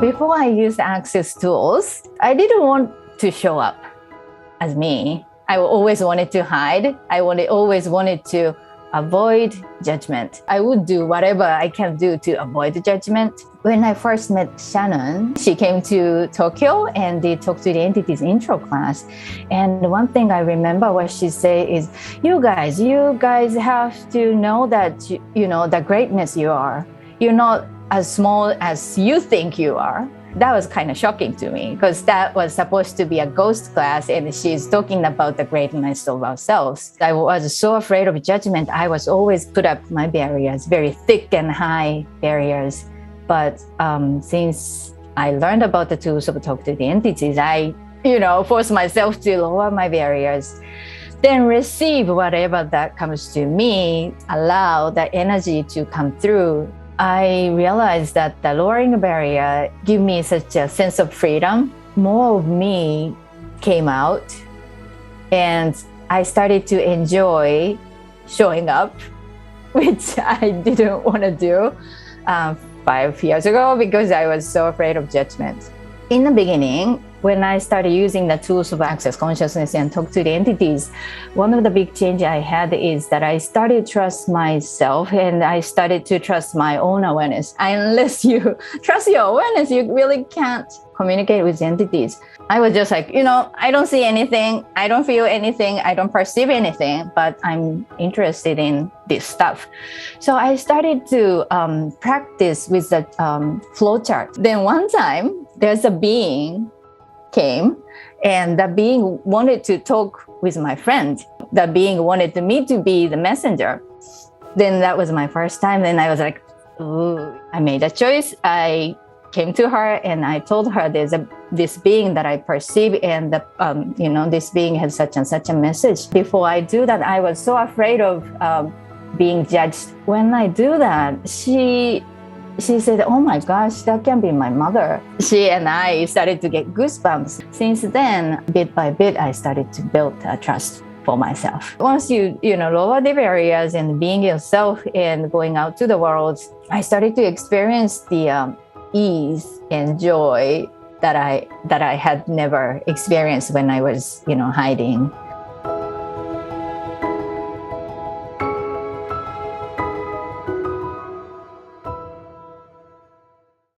Before I used Access tools, I didn't want to show up as me. I always wanted to hide. Always wanted to avoid judgment. I would do whatever I can do to avoid judgment. When I first met Shannon, she came to Tokyo and they talked to the entities intro class. And one thing I remember what she said is, you guys have to know that, you know, the greatness you are. You're not as small as you think you are. That was kind of shocking to me because that was supposed to be a ghost class and she's talking about the greatness of ourselves. I was so afraid of judgment. I was always put up my barriers, very thick and high barriers. But since I learned about the tools of talk to the entities, I, forced myself to lower my barriers, then receive whatever that comes to me, allow the energy to come through. I realized that the lowering a barrier gave me such a sense of freedom. More of me came out and I started to enjoy showing up, which I didn't want to do 5 years ago because I was so afraid of judgment. In the beginning, when I started using the tools of Access Consciousness and talk to the entities, one of the big changes I had is that I started to trust myself and I started to trust my own awareness. Unless you trust your awareness, you really can't communicate with entities. I was just like, I don't see anything, I don't feel anything, I don't perceive anything, but I'm interested in this stuff. So I started to practice with the flow chart. Then one time, there's a being came and the being wanted to talk with my friend. The being wanted me to be the messenger. Then that was my first time. Then I was like, ooh, I made a choice. I came to her and I told her there's this being that I perceive and this being has such and such a message. Before I do that, I was so afraid of being judged. When I do that, she said, oh my gosh, that can be my mother. She and I started to get goosebumps. Since then, bit by bit, I started to build a trust for myself. Once you lower the barriers and being yourself and going out to the world, I started to experience the ease and joy that I had never experienced when I was, hiding.